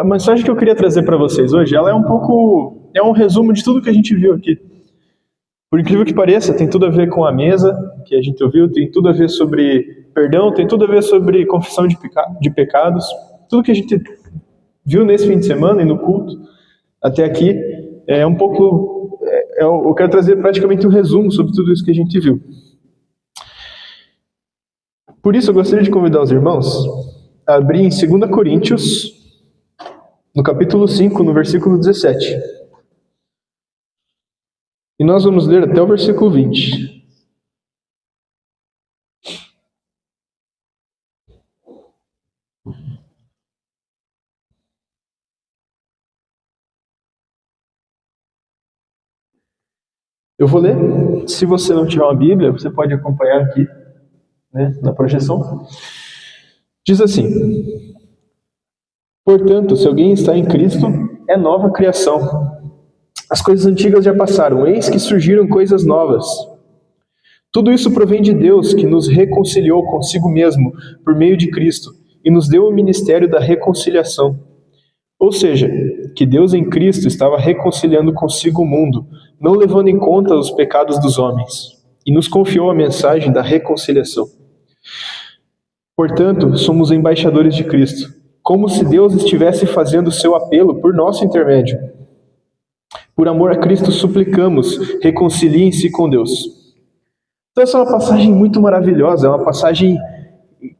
mensagem que eu queria trazer para vocês hoje, ela é um resumo de tudo que a gente viu aqui. Por incrível que pareça, tem tudo a ver com a mesa que a gente ouviu, tem tudo a ver sobre perdão, tem tudo a ver sobre confissão de pecados. Tudo que a gente viu nesse fim de semana e no culto até aqui é um pouco... eu quero trazer praticamente um resumo sobre tudo isso que a gente viu. Por isso, eu gostaria de convidar os irmãos a abrir em 2 Coríntios, no capítulo 5, no versículo 17. E nós vamos ler até o versículo 20. Eu vou ler. Se você não tiver uma Bíblia, você pode acompanhar aqui, né, na projeção. Diz assim: portanto, se alguém está em Cristo, é nova criação. As coisas antigas já passaram, eis que surgiram coisas novas. Tudo isso provém de Deus, que nos reconciliou consigo mesmo por meio de Cristo e nos deu o ministério da reconciliação. Ou seja, que Deus em Cristo estava reconciliando consigo o mundo, não levando em conta os pecados dos homens, e nos confiou a mensagem da reconciliação. Portanto, somos embaixadores de Cristo, como se Deus estivesse fazendo seu apelo por nosso intermédio. Por amor a Cristo suplicamos, reconciliem-se com Deus. Então essa é uma passagem muito maravilhosa, é uma passagem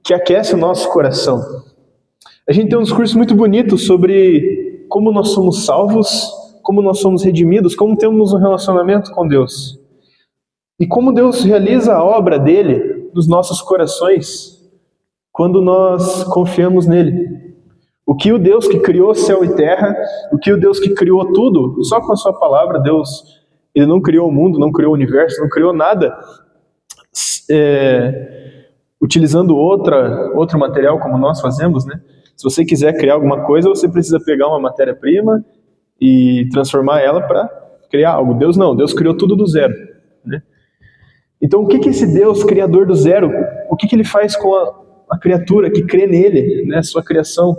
que aquece o nosso coração. A gente tem um discurso muito bonito sobre como nós somos salvos, como nós somos redimidos, como temos um relacionamento com Deus. E como Deus realiza a obra dele nos nossos corações quando nós confiamos nele. O que o Deus que criou céu e terra, o que o Deus que criou tudo, só com a sua palavra, Deus, ele não criou o mundo, não criou o universo, não criou nada, utilizando outro material como nós fazemos, né? Se você quiser criar alguma coisa, você precisa pegar uma matéria-prima e transformar ela para criar algo. Deus não, Deus criou tudo do zero, né? Então o que esse Deus, criador do zero, o que ele faz com a criatura que crê nele, né, sua criação?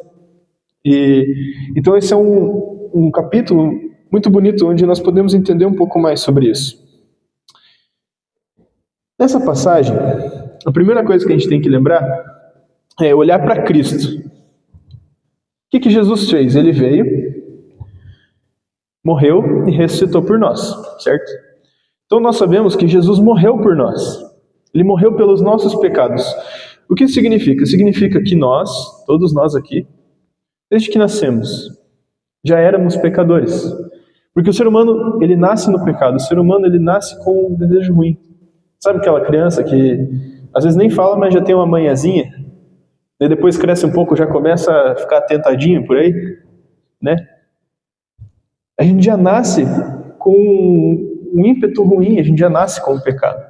Então esse é um capítulo muito bonito, onde nós podemos entender um pouco mais sobre isso. Nessa passagem, a primeira coisa que a gente tem que lembrar é olhar para Cristo. O que Jesus fez? Ele veio, morreu e ressuscitou por nós, certo? Então nós sabemos que Jesus morreu por nós. Ele morreu pelos nossos pecados. O que isso significa? Significa que nós, todos nós aqui, desde que nascemos, já éramos pecadores. Porque o ser humano, ele nasce no pecado. O ser humano, ele nasce com um desejo ruim. Sabe aquela criança que às vezes nem fala, mas já tem uma manhãzinha? E depois cresce um pouco, já começa a ficar tentadinho por aí, né? A gente já nasce com um ímpeto ruim, a gente já nasce com o pecado.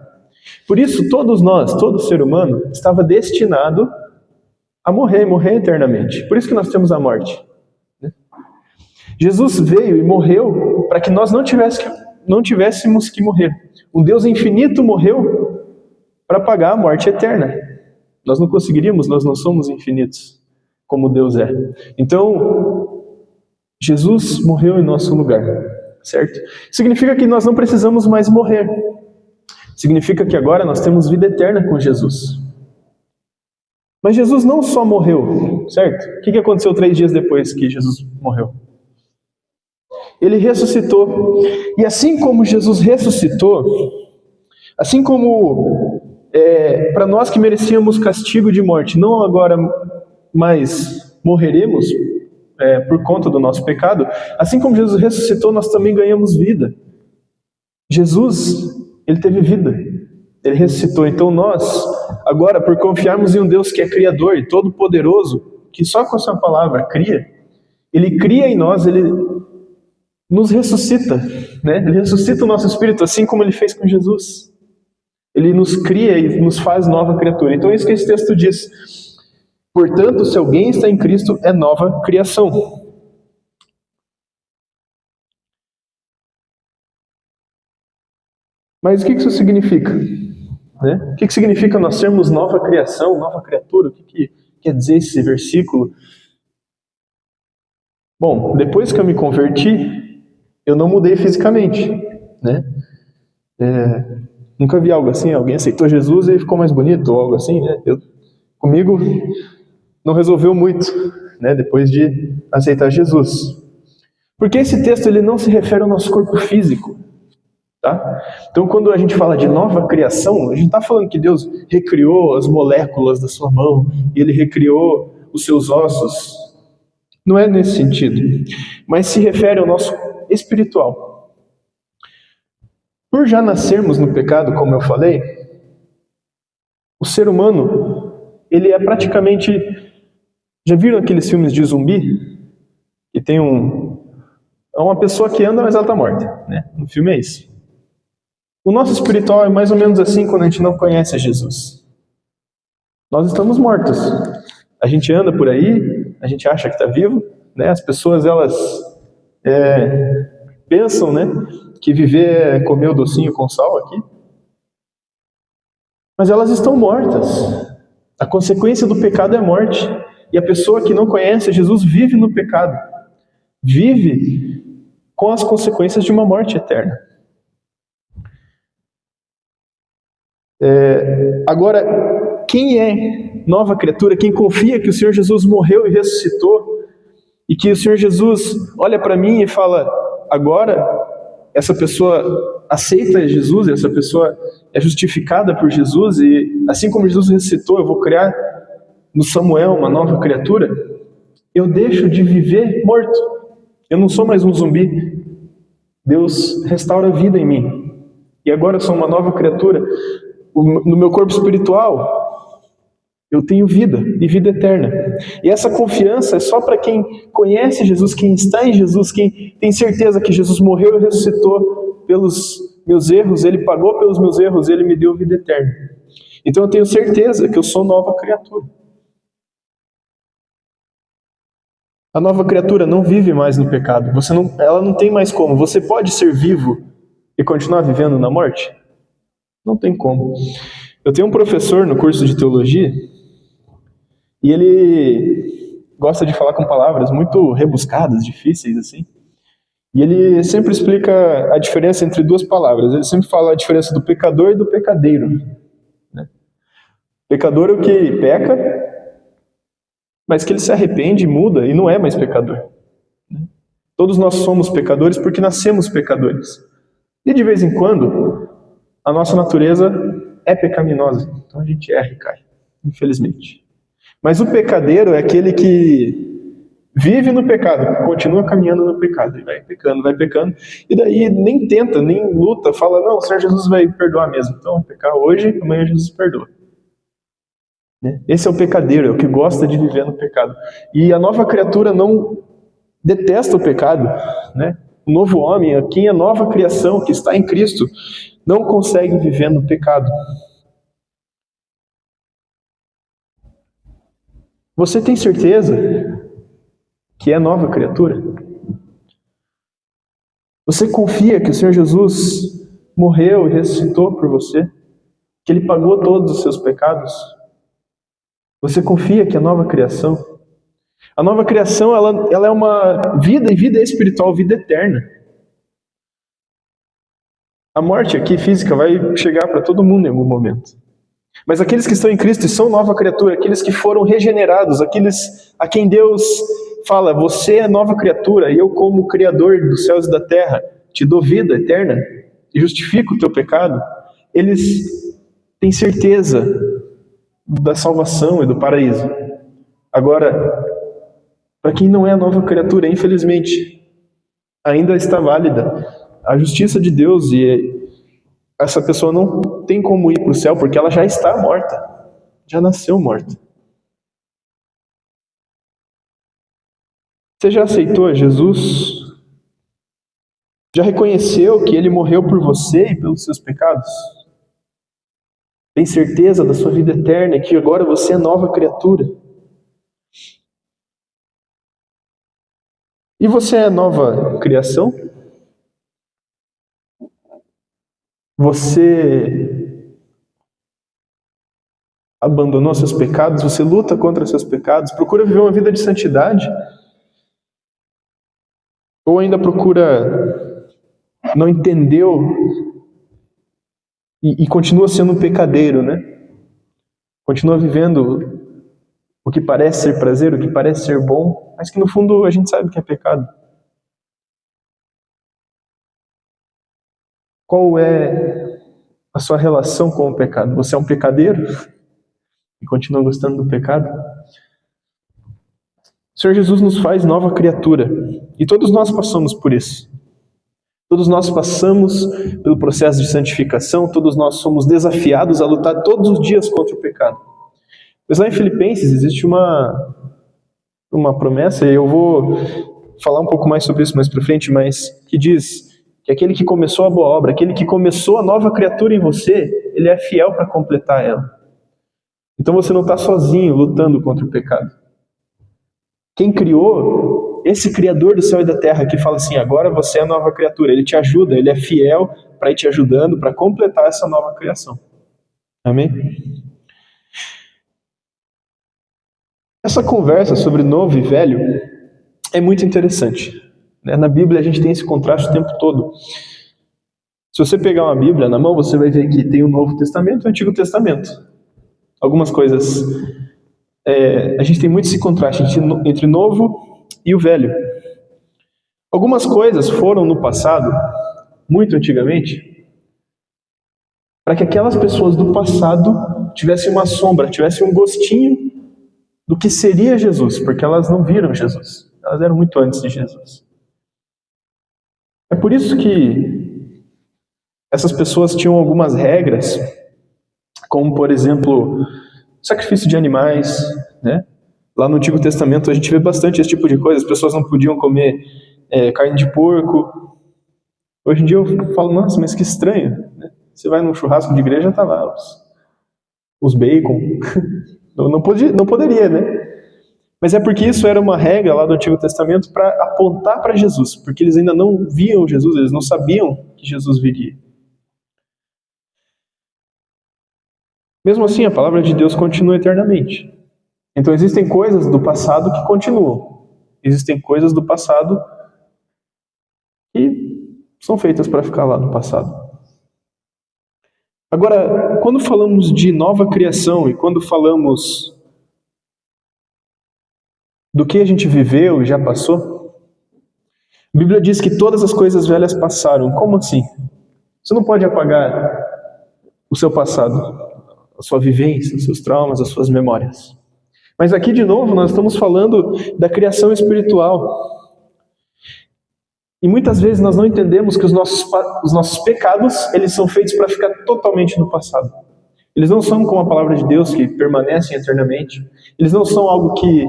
Por isso, todos nós, todo ser humano, estava destinado a morrer eternamente. Por isso que nós temos a morte. Jesus veio e morreu para que nós não tivéssemos que morrer. Um Deus infinito morreu para pagar a morte eterna. Nós não conseguiríamos, nós não somos infinitos como Deus é. Então, Jesus morreu em nosso lugar, certo? Significa que nós não precisamos mais morrer. Significa que agora nós temos vida eterna com Jesus. Mas Jesus não só morreu, certo? O que aconteceu 3 dias depois que Jesus morreu? Ele ressuscitou. E assim como Jesus ressuscitou, assim como para nós que merecíamos castigo de morte, não agora mais morreremos por conta do nosso pecado, assim como Jesus ressuscitou, nós também ganhamos vida. Jesus, ele teve vida. Ele ressuscitou. Então nós, agora, por confiarmos em um Deus que é Criador e Todo-Poderoso, que só com a sua palavra cria, ele cria em nós, ele nos ressuscita, né? Ele ressuscita o nosso espírito, assim como ele fez com Jesus. Ele nos cria e nos faz nova criatura. Então é isso que esse texto diz. Portanto, se alguém está em Cristo, é nova criação. Mas o que isso significa? Né? O que significa nós sermos nova criação, nova criatura? O que quer dizer esse versículo? Bom, depois que eu me converti, eu não mudei fisicamente, né? Nunca vi algo assim, alguém aceitou Jesus e ficou mais bonito, ou algo assim, né? Comigo não resolveu muito, né? Depois de aceitar Jesus. Porque esse texto ele não se refere ao nosso corpo físico, tá? Então, quando a gente fala de nova criação, a gente está falando que Deus recriou as moléculas da sua mão, e Ele recriou os seus ossos. Não é nesse sentido, mas se refere ao nosso espiritual. Por já nascermos no pecado, como eu falei, o ser humano, ele é praticamente... Já viram aqueles filmes de zumbi? Que tem é uma pessoa que anda, mas ela está morta, né? No filme é isso. O nosso espiritual é mais ou menos assim quando a gente não conhece Jesus. Nós estamos mortos. A gente anda por aí, a gente acha que está vivo, né? As pessoas, elas pensam, né, que viver é comer o docinho com sal aqui. Mas elas estão mortas. A consequência do pecado é a morte. E a pessoa que não conhece Jesus vive no pecado. Vive com as consequências de uma morte eterna. Agora, quem é nova criatura, quem confia que o Senhor Jesus morreu e ressuscitou, e que o Senhor Jesus olha para mim e fala, agora essa pessoa aceita Jesus, essa pessoa é justificada por Jesus, e assim como Jesus ressuscitou, eu vou criar no Samuel uma nova criatura, eu deixo de viver morto. Eu não sou mais um zumbi. Deus restaura a vida em mim. E agora eu sou uma nova criatura. No meu corpo espiritual, eu tenho vida e vida eterna. E essa confiança é só para quem conhece Jesus, quem está em Jesus, quem tem certeza que Jesus morreu e ressuscitou pelos meus erros, Ele pagou pelos meus erros, Ele me deu vida eterna. Então eu tenho certeza que eu sou nova criatura. A nova criatura não vive mais no pecado. Ela não tem mais como. Você pode ser vivo e continuar vivendo na morte? Não tem como. Eu tenho um professor no curso de teologia e ele gosta de falar com palavras muito rebuscadas, difíceis assim. E ele sempre explica a diferença entre duas palavras. Ele sempre fala a diferença do pecador e do pecadeiro. Né? Pecador é o que peca, mas que ele se arrepende e muda e não é mais pecador. Todos nós somos pecadores porque nascemos pecadores. E de vez em quando, a nossa natureza é pecaminosa. Então a gente erra e cai, infelizmente. Mas o pecadeiro é aquele que vive no pecado, continua caminhando no pecado, e vai pecando, e daí nem tenta, nem luta, fala, não, o Senhor Jesus vai perdoar mesmo. Então, pecar hoje, amanhã Jesus perdoa. Esse é o pecadeiro, é o que gosta de viver no pecado. E a nova criatura não detesta o pecado, né? O novo homem, quem é nova criação, que está em Cristo, não consegue viver no pecado. Você tem certeza que é nova criatura? Você confia que o Senhor Jesus morreu e ressuscitou por você? Que Ele pagou todos os seus pecados? Você confia que é nova criação? A nova criação, ela é uma vida, e vida espiritual, vida eterna. A morte aqui, física, vai chegar para todo mundo em algum momento. Mas aqueles que estão em Cristo e são nova criatura, aqueles que foram regenerados, aqueles a quem Deus fala, você é nova criatura, e eu como Criador dos céus e da terra, te dou vida eterna, e justifico o teu pecado, eles têm certeza da salvação e do paraíso. Agora, para quem não é nova criatura, infelizmente, ainda está válida a justiça de Deus, e essa pessoa não tem como ir para o céu, porque ela já está morta, já nasceu morta. Você já aceitou Jesus? Já reconheceu que Ele morreu por você e pelos seus pecados? Tem certeza da sua vida eterna, que agora você é nova criatura? E você é nova criação? Você abandonou seus pecados? Você luta contra seus pecados? Procura viver uma vida de santidade? Ou ainda procura, não entendeu e continua sendo um pecadeiro, né? Continua vivendo o que parece ser prazer, o que parece ser bom, mas que no fundo a gente sabe que é pecado. Qual é a sua relação com o pecado? Você é um pecadeiro e continua gostando do pecado? O Senhor Jesus nos faz nova criatura e todos nós passamos por isso. Todos nós passamos pelo processo de santificação, todos nós somos desafiados a lutar todos os dias contra o pecado. Mas lá em Filipenses existe uma promessa, e eu vou falar um pouco mais sobre isso mais para frente, mas que diz que aquele que começou a boa obra, aquele que começou a nova criatura em você, ele é fiel para completar ela. Então você não está sozinho lutando contra o pecado. Quem criou, esse Criador do céu e da terra que fala assim, agora você é a nova criatura, ele te ajuda, ele é fiel para ir te ajudando, para completar essa nova criação. Amém? Essa conversa sobre novo e velho é muito interessante. Na Bíblia a gente tem esse contraste o tempo todo. Se você pegar uma Bíblia na mão, você vai ver que tem o Novo Testamento e o Antigo Testamento. Algumas coisas... a gente tem muito esse contraste entre o novo e o velho. Algumas coisas foram no passado, muito antigamente, para que aquelas pessoas do passado tivessem uma sombra, tivessem um gostinho do que seria Jesus, porque elas não viram Jesus. Elas eram muito antes de Jesus. É por isso que essas pessoas tinham algumas regras, como, por exemplo, sacrifício de animais, né? Lá no Antigo Testamento a gente vê bastante esse tipo de coisa. As pessoas não podiam comer carne de porco. Hoje em dia eu falo, nossa, mas que estranho, né? Você vai num churrasco de igreja, tá lá os bacon. Não poderia, né? Mas é porque isso era uma regra lá do Antigo Testamento para apontar para Jesus, porque eles ainda não viam Jesus, eles não sabiam que Jesus viria. Mesmo assim, a palavra de Deus continua eternamente. Então existem coisas do passado que continuam. Existem coisas do passado que são feitas para ficar lá no passado. Agora, quando falamos de nova criação e quando falamos do que a gente viveu e já passou, a Bíblia diz que todas as coisas velhas passaram. Como assim? Você não pode apagar o seu passado, a sua vivência, os seus traumas, as suas memórias. Mas aqui, de novo, nós estamos falando da criação espiritual. E muitas vezes nós não entendemos que os nossos pecados, eles são feitos para ficar totalmente no passado. Eles não são como a palavra de Deus, que permanecem eternamente. Eles não são algo que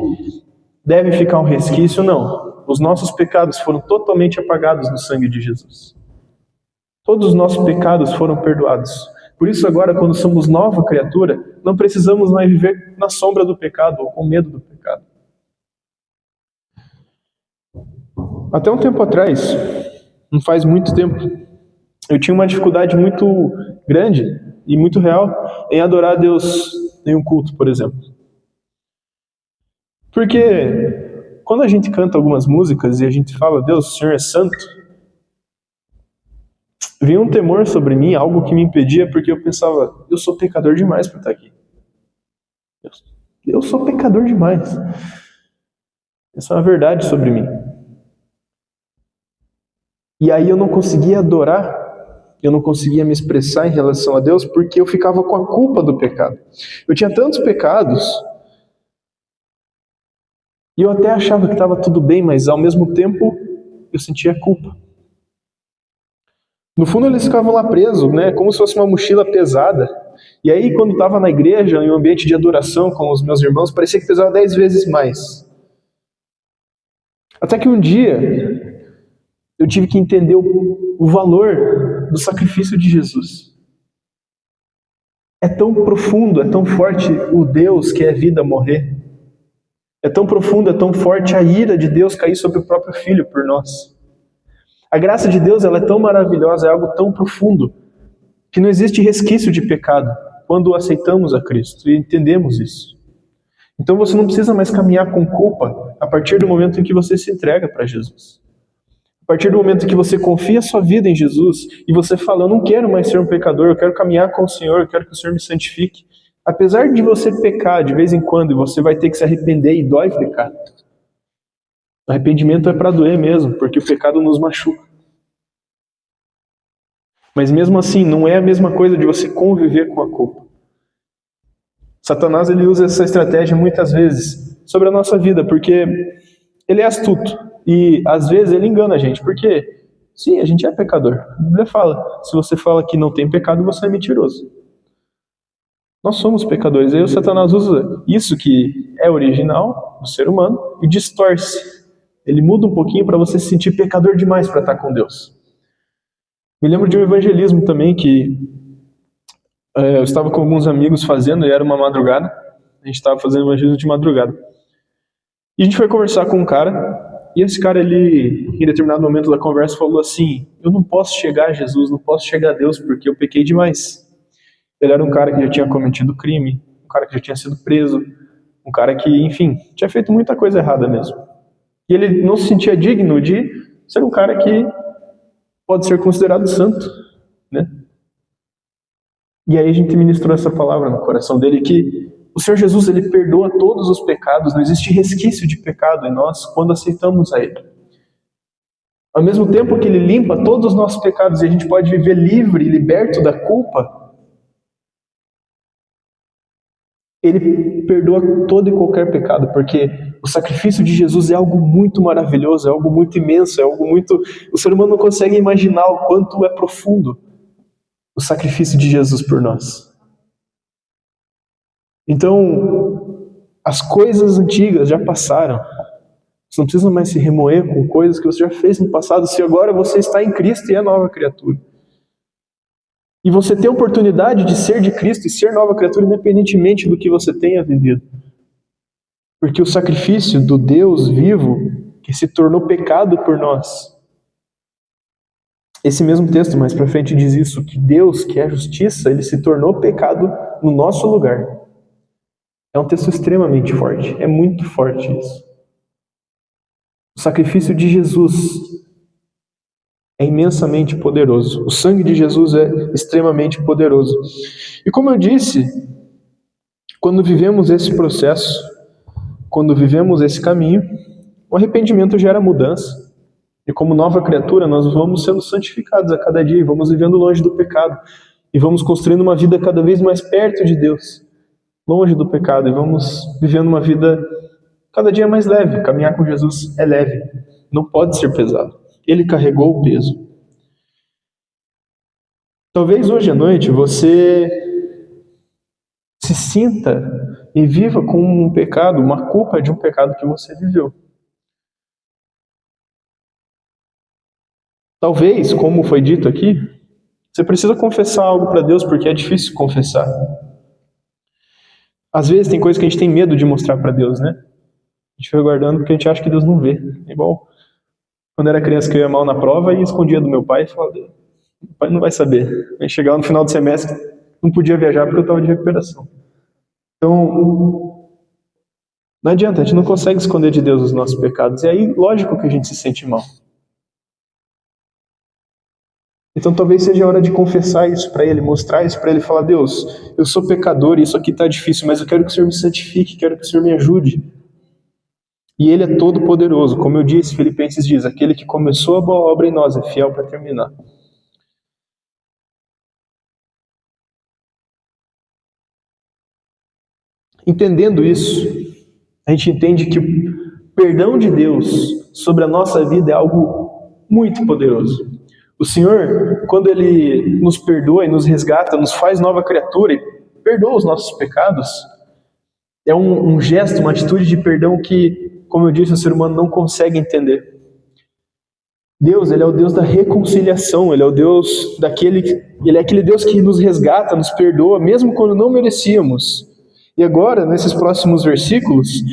deve ficar um resquício, não. Os nossos pecados foram totalmente apagados no sangue de Jesus. Todos os nossos pecados foram perdoados. Por isso agora, quando somos nova criatura, não precisamos mais viver na sombra do pecado ou com medo do pecado. Até um tempo atrás, não faz muito tempo, eu tinha uma dificuldade muito grande e muito real em adorar a Deus em um culto, por exemplo. Porque quando a gente canta algumas músicas e a gente fala, Deus, o Senhor é santo, vinha um temor sobre mim, algo que me impedia, porque eu pensava, eu sou pecador demais para estar aqui. Eu sou pecador demais. Essa é uma verdade sobre mim. E aí eu não conseguia adorar, eu não conseguia me expressar em relação a Deus, porque eu ficava com a culpa do pecado. Eu tinha tantos pecados, e eu até achava que estava tudo bem, mas ao mesmo tempo eu sentia culpa. No fundo eles ficavam lá presos, né, como se fosse uma mochila pesada. E aí quando estava na igreja, em um ambiente de adoração com os meus irmãos, parecia que pesava 10 vezes mais. Até que um dia eu tive que entender o valor do sacrifício de Jesus. É tão profundo, é tão forte o Deus que é vida morrer. É tão profundo, é tão forte a ira de Deus cair sobre o próprio Filho por nós. A graça de Deus ela é tão maravilhosa, é algo tão profundo, que não existe resquício de pecado quando aceitamos a Cristo e entendemos isso. Então você não precisa mais caminhar com culpa a partir do momento em que você se entrega para Jesus. partir do momento que você confia a sua vida em Jesus e você fala, eu não quero mais ser um pecador, eu quero caminhar com o Senhor, eu quero que o Senhor me santifique. Apesar de você pecar de vez em quando, e você vai ter que se arrepender e dói pecar. O arrependimento é para doer mesmo, porque o pecado nos machuca. Mas mesmo assim, não é a mesma coisa de você conviver com a culpa. Satanás ele usa essa estratégia muitas vezes sobre a nossa vida, porque ele é astuto. E às vezes ele engana a gente, porque sim, a gente é pecador. A Bíblia fala, se você fala que não tem pecado, você é mentiroso. Nós somos pecadores. Aí o Satanás usa isso que é original do ser humano e distorce. Ele muda um pouquinho para você se sentir pecador demais para estar com Deus. Me lembro de um evangelismo também que eu estava com alguns amigos fazendo, e era uma madrugada. A gente estava fazendo evangelismo de madrugada. E a gente foi conversar com um cara, e esse cara, ele, em determinado momento da conversa, falou assim, eu não posso chegar a Jesus, não posso chegar a Deus, porque eu pequei demais. Ele era um cara que já tinha cometido crime, um cara que já tinha sido preso, um cara que, enfim, tinha feito muita coisa errada mesmo. E ele não se sentia digno de ser um cara que pode ser considerado santo, né? E aí a gente ministrou essa palavra no coração dele, que o Senhor Jesus, ele perdoa todos os pecados, não existe resquício de pecado em nós quando aceitamos a Ele. Ao mesmo tempo que Ele limpa todos os nossos pecados e a gente pode viver livre e liberto da culpa, Ele perdoa todo e qualquer pecado, porque o sacrifício de Jesus é algo muito maravilhoso, é algo muito imenso, é algo muito... O ser humano não consegue imaginar o quanto é profundo o sacrifício de Jesus por nós. Então, as coisas antigas já passaram. Você não precisa mais se remoer com coisas que você já fez no passado, se agora você está em Cristo e é nova criatura. E você tem a oportunidade de ser de Cristo e ser nova criatura independentemente do que você tenha vivido. Porque o sacrifício do Deus vivo, que se tornou pecado por nós. Esse mesmo texto mais para frente diz isso, que Deus, que é justiça, ele se tornou pecado no nosso lugar. É um texto extremamente forte, é muito forte isso. O sacrifício de Jesus é imensamente poderoso. O sangue de Jesus é extremamente poderoso. E como eu disse, quando vivemos esse processo, quando vivemos esse caminho, o arrependimento gera mudança. E como nova criatura, nós vamos sendo santificados a cada dia, e vamos vivendo longe do pecado. E vamos construindo uma vida cada vez mais perto de Deus, longe do pecado. E vamos vivendo uma vida cada dia mais leve. Caminhar com Jesus é leve, não pode ser pesado. Ele carregou o peso. Talvez hoje à noite você se sinta e viva com um pecado, uma culpa de um pecado que você viveu. Talvez, como foi dito aqui, você precisa confessar algo para Deus porque é difícil confessar. Às vezes tem coisa que a gente tem medo de mostrar para Deus, né? A gente fica guardando porque a gente acha que Deus não vê. É igual quando era criança que eu ia mal na prova e escondia do meu pai e falava, o pai não vai saber. Aí chegava no final do semestre, não podia viajar porque eu estava de recuperação. Então, não adianta, a gente não consegue esconder de Deus os nossos pecados. E aí, lógico que a gente se sente mal. Então talvez seja a hora de confessar isso para Ele, mostrar isso para Ele, falar, Deus, eu sou pecador e isso aqui está difícil, mas eu quero que o Senhor me santifique, quero que o Senhor me ajude. E Ele é todo poderoso, como eu disse, Filipenses diz, aquele que começou a boa obra em nós é fiel para terminar. Entendendo isso, a gente entende que o perdão de Deus sobre a nossa vida é algo muito poderoso. O Senhor, quando Ele nos perdoa e nos resgata, nos faz nova criatura e perdoa os nossos pecados, é um gesto, uma atitude de perdão que, como eu disse, o ser humano não consegue entender. Deus, Ele é o Deus da reconciliação, Ele é o Deus Ele é aquele Deus que nos resgata, nos perdoa, mesmo quando não merecíamos. E agora, nesses próximos versículos,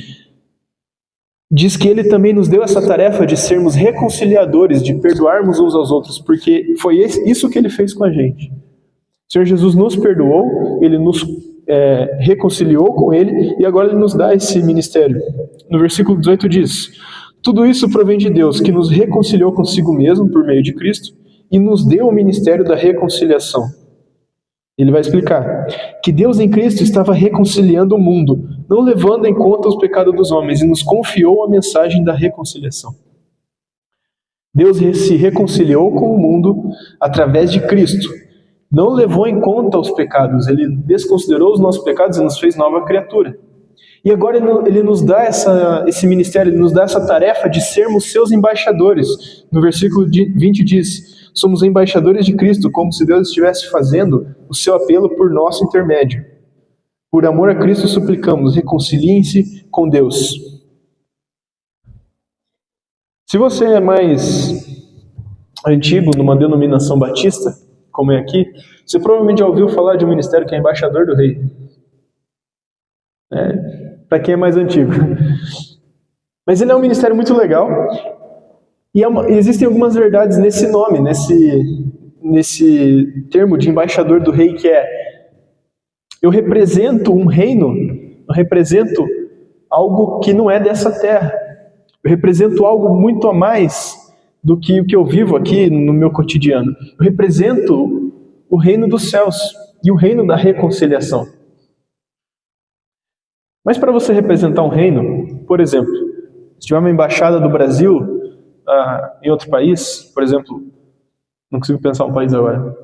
diz que Ele também nos deu essa tarefa de sermos reconciliadores, de perdoarmos uns aos outros, porque foi isso que Ele fez com a gente. O Senhor Jesus nos perdoou, Ele nos reconciliou com Ele, e agora Ele nos dá esse ministério. No versículo 18 diz, Tudo isso provém de Deus, que nos reconciliou consigo mesmo por meio de Cristo e nos deu o ministério da reconciliação. Ele vai explicar que Deus em Cristo estava reconciliando o mundo, não levando em conta os pecados dos homens, e nos confiou a mensagem da reconciliação. Deus se reconciliou com o mundo através de Cristo. Não levou em conta os pecados, ele desconsiderou os nossos pecados e nos fez nova criatura. E agora ele nos dá esse ministério, ele nos dá essa tarefa de sermos seus embaixadores. No versículo 20 diz: somos embaixadores de Cristo, como se Deus estivesse fazendo o seu apelo por nosso intermédio. Por amor a Cristo suplicamos, reconciliem-se com Deus. Se você é mais antigo numa denominação batista, como é aqui, você provavelmente já ouviu falar de um ministério que é embaixador do rei. Para quem é mais antigo. Mas ele é um ministério muito legal. E existem algumas verdades nesse nome, nesse termo de embaixador do rei, que é: eu represento um reino, eu represento algo que não é dessa terra. Eu represento algo muito a mais do que o que eu vivo aqui no meu cotidiano. Eu represento o reino dos céus e o reino da reconciliação. Mas para você representar um reino, por exemplo, se tiver uma embaixada do Brasil em outro país, por exemplo, não consigo pensar um país agora.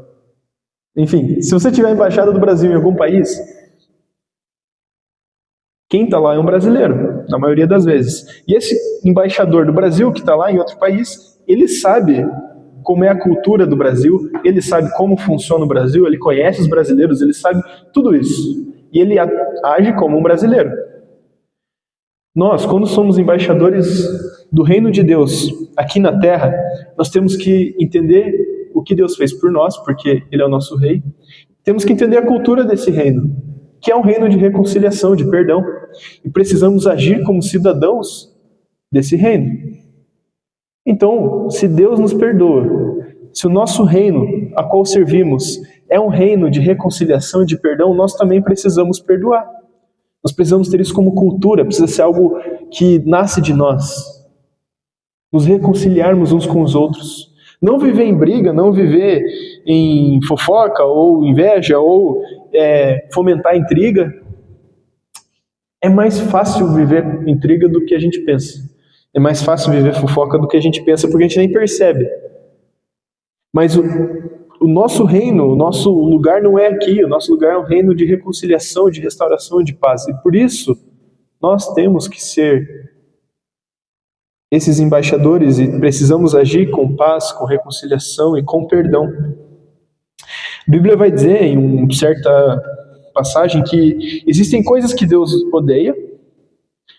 Enfim, se você tiver a embaixada do Brasil em algum país, quem está lá é um brasileiro, na maioria das vezes. E esse embaixador do Brasil que está lá em outro país, ele sabe como é a cultura do Brasil, ele sabe como funciona o Brasil, ele conhece os brasileiros, ele sabe tudo isso. E ele age como um brasileiro. Nós, quando somos embaixadores do reino de Deus aqui na terra, nós temos que entender o que Deus fez por nós, porque Ele é o nosso rei. Temos que entender a cultura desse reino, que é um reino de reconciliação, de perdão. E precisamos agir como cidadãos desse reino. Então, se Deus nos perdoa, se o nosso reino a qual servimos é um reino de reconciliação e de perdão, nós também precisamos perdoar. Nós precisamos ter isso como cultura, precisa ser algo que nasce de nós. Nos reconciliarmos uns com os outros. Não viver em briga, não viver em fofoca ou inveja ou fomentar intriga. É mais fácil viver intriga do que a gente pensa. É mais fácil viver fofoca do que a gente pensa, porque a gente nem percebe. Mas o nosso reino, o nosso lugar não é aqui. O nosso lugar é um reino de reconciliação, de restauração e de paz. E por isso, nós temos que ser esses embaixadores e precisamos agir com paz, com reconciliação e com perdão. A Bíblia vai dizer em uma certa passagem que existem coisas que Deus odeia,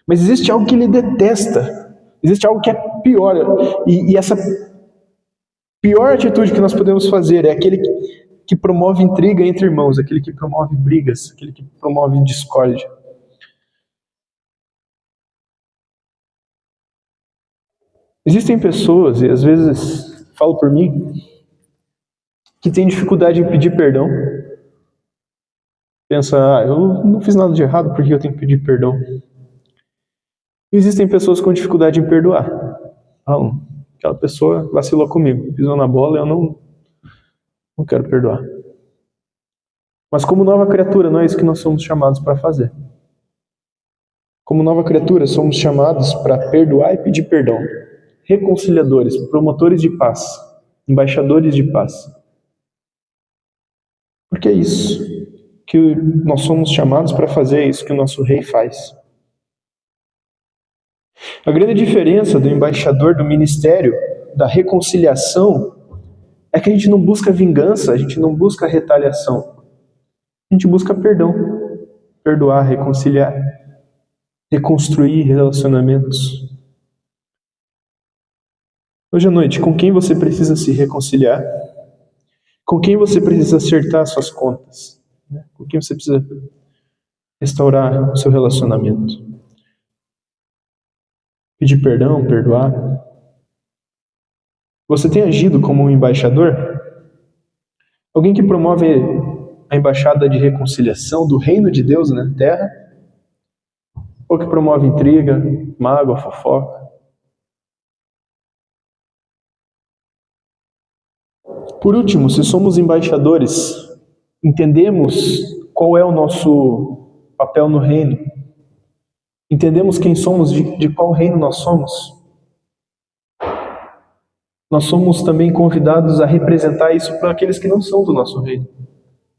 mas existe algo que Ele detesta. Existe algo que é pior. E essa pior atitude que nós podemos fazer é aquele que promove intriga entre irmãos, aquele que promove brigas, aquele que promove discórdia. Existem pessoas, e às vezes falo por mim, que têm dificuldade em pedir perdão. Pensa, eu não fiz nada de errado, por que eu tenho que pedir perdão? E existem pessoas com dificuldade em perdoar. Aquela pessoa vacilou comigo, pisou na bola e eu não quero perdoar. Mas como nova criatura, não é isso que nós somos chamados para fazer. Como nova criatura, somos chamados para perdoar e pedir perdão. Reconciliadores, promotores de paz, embaixadores de paz. Porque é isso que nós somos chamados para fazer, é isso que o nosso rei faz. A grande diferença do embaixador do ministério da reconciliação é que a gente não busca vingança, a gente não busca retaliação. A gente busca perdão, perdoar, reconciliar, reconstruir relacionamentos. Hoje à noite, com quem você precisa se reconciliar? Com quem você precisa acertar suas contas? Com quem você precisa restaurar o seu relacionamento? Pedir perdão, perdoar? Você tem agido como um embaixador? Alguém que promove a embaixada de reconciliação do reino de Deus na terra? Ou que promove intriga, mágoa, fofoca? Por último, se somos embaixadores, entendemos qual é o nosso papel no reino, entendemos quem somos, de qual reino nós somos. Nós somos também convidados a representar isso para aqueles que não são do nosso reino,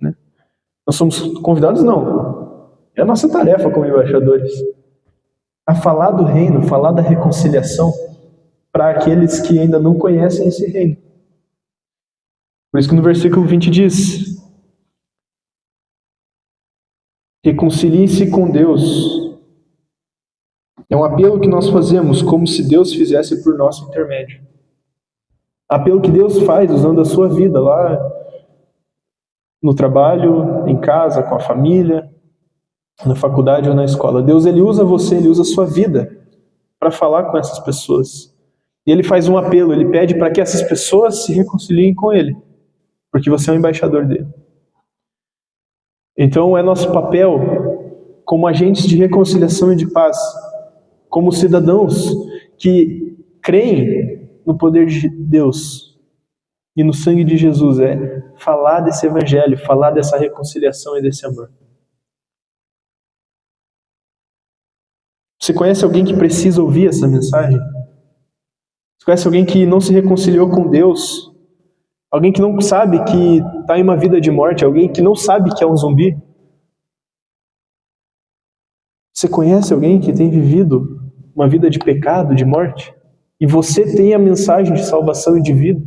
né? Nós somos convidados, não. É a nossa tarefa como embaixadores. A falar do reino, falar da reconciliação para aqueles que ainda não conhecem esse reino. Por isso que no versículo 20 diz: reconciliem-se com Deus. É um apelo que nós fazemos como se Deus fizesse por nosso intermédio. Apelo que Deus faz usando a sua vida lá no trabalho, em casa, com a família, na faculdade ou na escola. Deus, Ele usa você, Ele usa a sua vida para falar com essas pessoas. E Ele faz um apelo, Ele pede para que essas pessoas se reconciliem com Ele, porque você é o embaixador dele. Então é nosso papel como agentes de reconciliação e de paz, como cidadãos que creem no poder de Deus e no sangue de Jesus, é falar desse evangelho, falar dessa reconciliação e desse amor. Você conhece alguém que precisa ouvir essa mensagem? Você conhece alguém que não se reconciliou com Deus? Alguém que não sabe que está em uma vida de morte? Alguém que não sabe que é um zumbi? Você conhece alguém que tem vivido uma vida de pecado, de morte? E você tem a mensagem de salvação e de vida?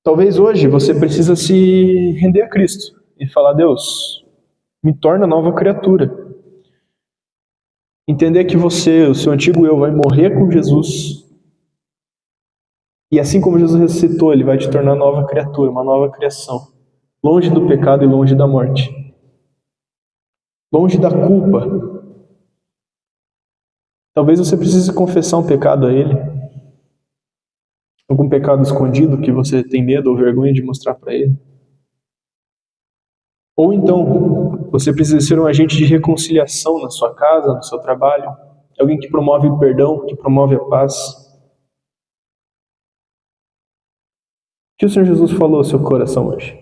Talvez hoje você precisa se render a Cristo e falar: Deus, me torna nova criatura. Entender que você, o seu antigo eu, vai morrer com Jesus. E assim como Jesus ressuscitou, Ele vai te tornar nova criatura, uma nova criação. Longe do pecado e longe da morte. Longe da culpa. Talvez você precise confessar um pecado a Ele. Algum pecado escondido que você tem medo ou vergonha de mostrar para Ele. Ou então, você precisa ser um agente de reconciliação na sua casa, no seu trabalho. Alguém que promove o perdão, que promove a paz. O que o Senhor Jesus falou ao seu coração hoje?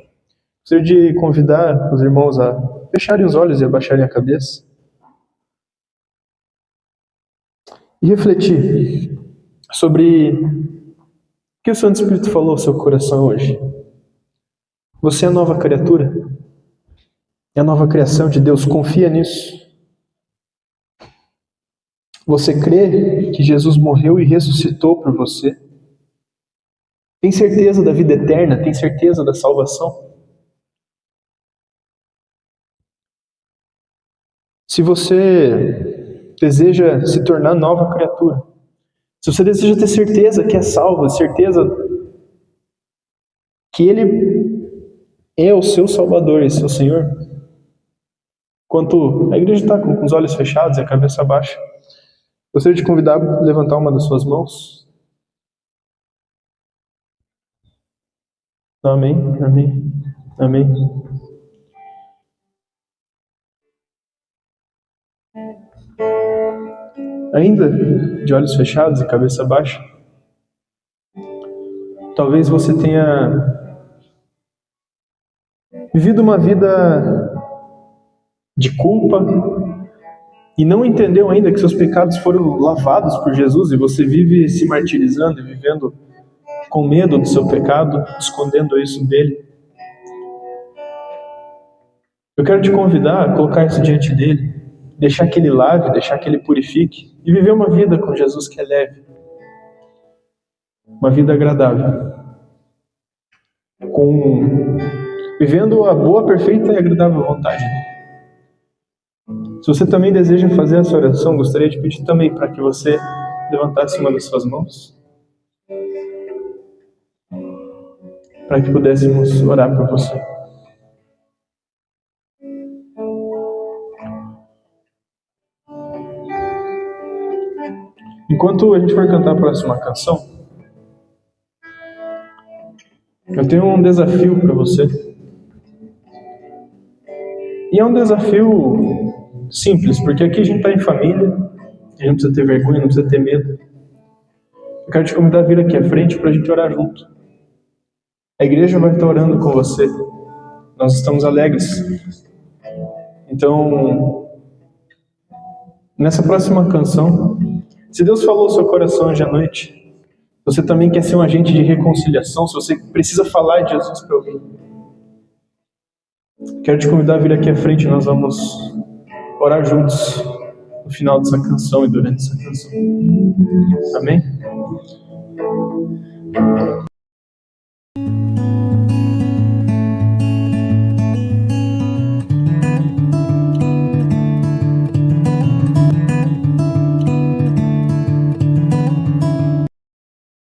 Gostaria de convidar os irmãos a fecharem os olhos e abaixarem a cabeça. E refletir sobre o que o Santo Espírito falou ao seu coração hoje. Você é a nova criatura? É a nova criação de Deus, confia nisso. Você crê que Jesus morreu e ressuscitou por você? Tem certeza da vida eterna? Tem certeza da salvação? Se você deseja se tornar nova criatura, se você deseja ter certeza que é salvo, certeza que Ele é o seu Salvador e seu Senhor, enquanto a igreja está com os olhos fechados e a cabeça baixa, gostaria de convidar a levantar uma das suas mãos. Amém, amém, amém. Ainda de olhos fechados e cabeça baixa, talvez você tenha vivido uma vida de culpa e não entendeu ainda que seus pecados foram lavados por Jesus e você vive se martirizando e vivendo com medo do seu pecado, escondendo isso dele. Eu quero te convidar a colocar isso diante dele, deixar que ele lave, deixar que ele purifique e viver uma vida com Jesus que é leve, uma vida agradável, vivendo a boa, perfeita e agradável vontade dele. Se você também deseja fazer essa oração, gostaria de pedir também para que você levantasse uma das suas mãos, para que pudéssemos orar por você. Enquanto a gente for cantar a próxima canção, eu tenho um desafio para você. E é um desafio simples, porque aqui a gente está em família, a gente não precisa ter vergonha, não precisa ter medo. Eu quero te convidar a vir aqui à frente para a gente orar junto. A igreja vai estar orando com você. Nós estamos alegres. Então, nessa próxima canção, se Deus falou ao seu coração hoje à noite, você também quer ser um agente de reconciliação, se você precisa falar de Jesus para alguém, quero te convidar a vir aqui à frente, nós vamos orar juntos no final dessa canção e durante essa canção. Amém?